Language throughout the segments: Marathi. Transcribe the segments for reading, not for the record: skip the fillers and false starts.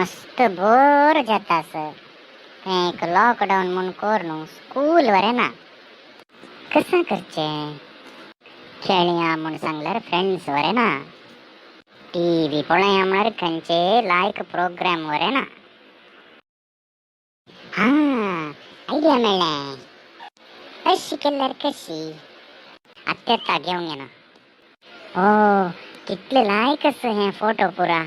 मस्त बोर जातास एक लॉकडाऊन म्हणून कोरनू स्कूल वरे ना कसं करचे खेळया म्हणून सांगल्यार फ्रेंड्स वरे ना टीव्ही पळया म्हणल्यार खंयचे लायक प्रोग्राम वरे ना हा आयडिया मेळ्ळें अशी केल्यार कशी आत्ता घेवन येना ओ कितले लायक अस हे फोटो पुरा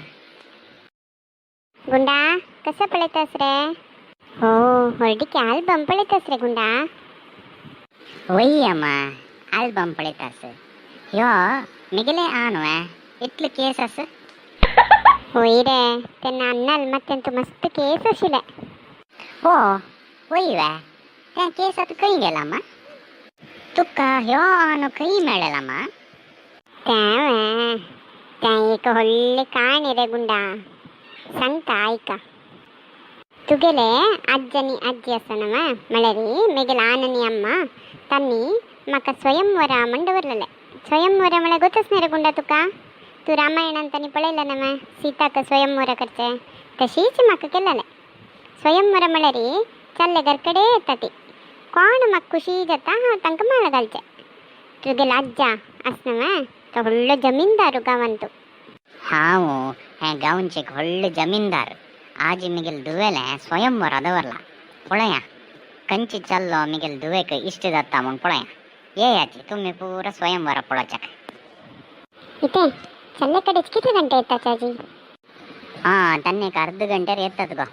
गुंडा कसं पळयतास रे हो ಹೊರಡಿಕೆ ಆಲ್ಬಮ್ पळयतास रे गुंडा वय अम्मा आल्बम पळयतास ह्यो मिगले आनवे इतले केस आस होय रे तेन्ना अन्नाल मत्तेंतू मस्त केस आशिल्ले हो वय वे त्या केसात खंय गेला मा तुका ह्यो आनो खंय मेळ्ळेला मा त्या एक व्हडली काणी रे गुंडा सांगता आयका तुगेले अज्जनी अज्जी असताना मळरी मेगेल आननी अम्मा तन्नी म्हाका स्वयंवर म्हण दवरलेले स्वयंवर म्हळ्यार गोतच न्ही रे गुंडा तुका तू रामायणान तांणी पळयलें ना सीताक स्वयंवर करचे तशीच म्हाका केलेले स्वयंवर म्हळ्यार चल्ले घरकडे येता ती कोण म्हाका खुशी जाता हांव तांकां माळ घालचे तुगेलो अज्जा आसना तो व्हडलो जमीनदार गांवांत तूं हांव हे गांवचे व्हडले जमीनदार आज मिगेल दुवेले स्वयंवर दवरला पळया कंची चल्लो मिगेल दुवेक इष्ट जाता म्हूण पळया येयाची तुम्ही पूरा स्वयंवर पळोवच्याक इथे चल्ले कडेच किती गंटे येता चाची हां तान्नी एक अर्ध गंटेर येतात गो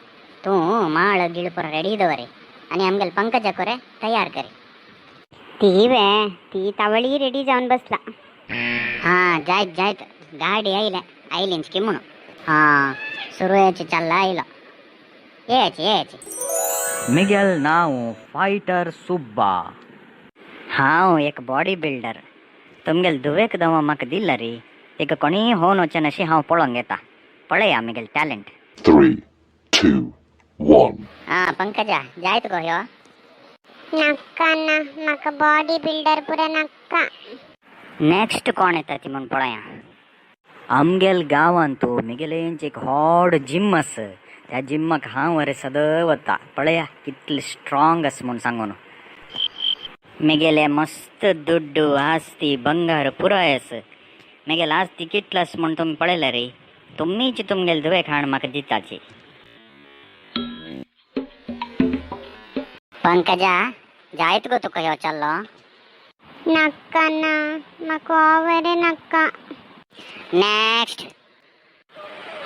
तूं माळ गिळ पुरो रेडी दवरे आनी आमगेल पंकजा कोरे तयार करे ती तावळी रेडी जावन बसला हां जायत गाडी आयलींच की म्हणून हां सुरयाची चल्ला आयलो येयाची मिगेल नाव फायटर सुब्बा हांव एक बॉडी बिल्डर तुमगेल दुवेक दवा म्हाका दिला रे एक कोणी होन वचन अशी हांव पळोवंक येता पळया मिगेल टॅलेंट 3, 2, 1 हां पंकजा जायत गो ह्यो नक्का ना म्हाका बॉडी बिल्डर पुरा नक्का नेक्स्ट कोण येता ती म्हूण पळया आमगेल गांवांत मिगेलेंच एक व्हड जिम आस त्या जिम्माक हांव वरे सदळ वता पळया कितले स्ट्रॉंग आस म्हूण सांगून मिगेले मस्त दुड्डू आस्ती बंगार पुराय आस मिगेल आस्ती कितलो आस म्हूण तुमी पळयला रे तुमीच तुमगेल दुवेक हाड म्हाका दिताची पंकजा जायत गो तुका ह्यो चल्लो नक्का ना म्हाका वरे नक्का नेक्स्ट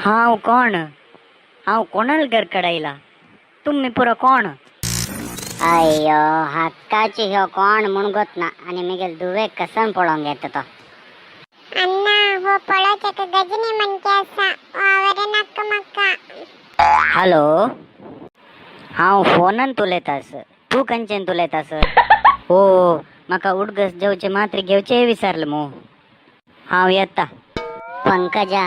हांव कोणाल घरकड आयला तुमी पुरो कोण अय्यो हक्काची ह्यो कोण म्हूण गोतना आनी मिगेल दुवेक कसन पळोवंक येता तो अन्ना हो पळोवचेक गजनी म्हणचे आसा वरे नक्का म्हाका हॅलो हांव फोनान उलयतास तूं खंयच्यान उलयतास हो म्हाका उडगस जेवचे मात्रे घेवचे विसरले मू हांव येता पंकजा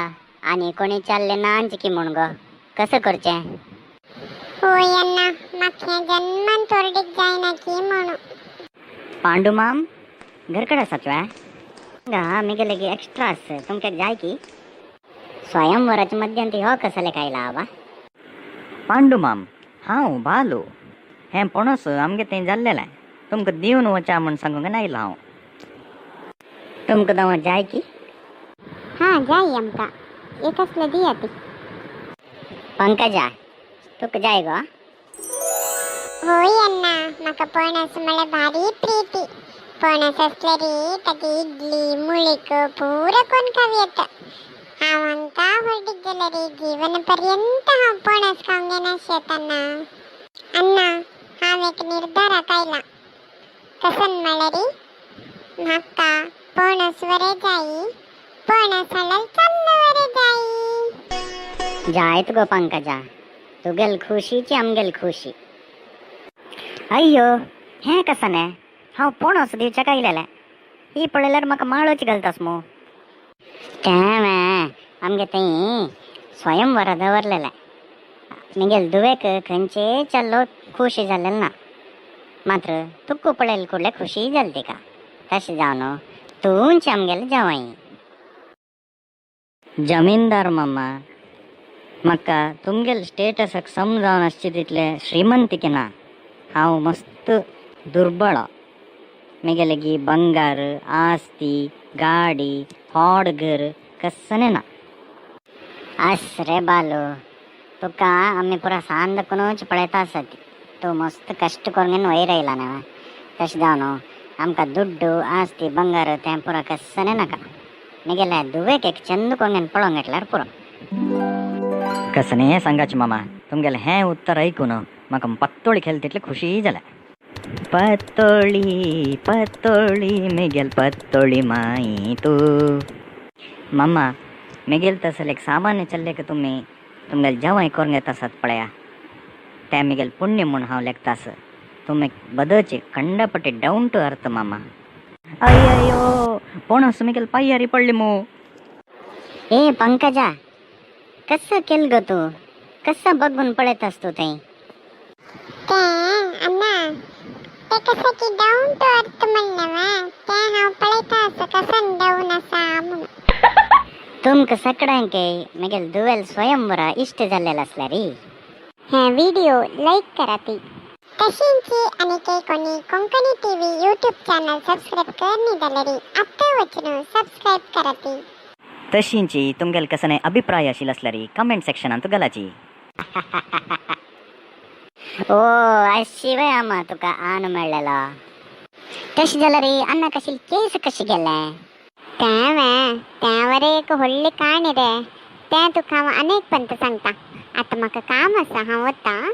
आनी कोणी चालले नांच की म्हूण गो कसं करचें होय अण्णा म्हाका जन्मान तोरडीक जायना की म्हणून पांडू माम घरकड आसात वे गा मिगेले एक्स्ट्रा आस तुमकां जाय की स्वयंवराच्या मध्यांती हो कसले कायला आबा पांडू माम हांव बालू हें पणस आमगे थंय जाल्लेलें तुमकां दिवन वचा म्हूण सांगूंक आयलो हांव तुमकां दवा जाय की हां जाय आमकां एक असलें दिया ती पंकजा तुका जाय गो होय अण्णा म्हाका पणस म्हळ्यार भारी प्रिती पणस असले रे ताका इडली मुळीक पुरो कोण खावी येता हांव हांकां व्हडीक गेले रे जीवन पर्यंत हांव पणस खावंक नाशियेत अण्णा हांव एक निर्धाराक आयलां कसन म्हळ्यार रे म्हाका पणस वरे जायी पणस हाडल्यार चल्ल वरे जायी जायत गो पंकजा तुगेल खुशीची आमगेल खुशी अय्यो हें कसने हांव पणस दिवचेक आयलेलें ही पळयल्यार म्हाका माळोच घालतास मू तें आमगे थंय स्वयंवर दवरलेलें मिगेल दुवेक खंयचे चल्लो खुशी जाल्लेलो ना मात्र तुका पळयल कुडले खुशी जाली तिका तशें जावन तूंच आमगेले जावई जमीनदार मामा म्हाका तुमगेल स्टेटसाक समजावन आसचे तितले श्रीमंतिके ना. हांव मस्त दुर्बळ. म्हगेले गी बंगार, आस्ती, गाडी, व्हड घर कसने ना. आस रे बालो, तुका आमी पुरा सांद करूनच पळयता आसत. तूं मस्त कश्ट करून वयर येयला न्हय. तशें जावन आमकां दुड्डू आस्ती बंगार तें पुरा कसने नाका. म्हगेल्या दुवेक एक चंद करून पळोवंक घेतल्यार पुरो. कसने सांगाच मामा, तुमगेलें हें उत्तर ऐकून म्हाका पत्तोळी खेळ तितली खुशी जाल्या. पत्तोळी पत्तोळी म्हगेल पत्तोळी माई तूं. मामा, म्हगेल तसले एक सामान्य चल्ले का तुमगेल जेवण करून घेता आसात पळया, तें म्हगेल पुण्य म्हूण हांव लेखतास. तुमी बदलचे खंडपट्टी डाऊन टू अर्थ मामा. अय्यो पणस म्हगेल पायरी पडली मो. ए पंकजा, कसं केल ग तू? कसं बघून पळयतास तू ते? अण्णा ते कसं की डाऊन टू अर्थ म्हणलं ते हांव पळयता असं कसं डाऊन असा म्हणून. तुमकां सगळ्यांक म्हगेल दुवेल स्वयंवरा इश्ट जाल्लेलो आसला रे. हे व्हिडिओ लाईक करा ती. तशींची आणि काही कोणी Konkani TV YouTube channel subscribe करनी जाल्यार आत्ता वचून सबस्क्राईब करा ती. तशींची तुमगेल कसने अभिप्राय आशिल्लो आसल्यार कमेंट सेक्शनांत घालाची. ओ शिवाय आमा तुका आन मेळ्ळेलो. तशें जाल्यार अन्न कशी केस कशें गेले? त्यावर एक व्हडली काणी रे. तें तुका हांव अनेक पंत सांगता. आतां म्हाका काम आसा, हांव वता.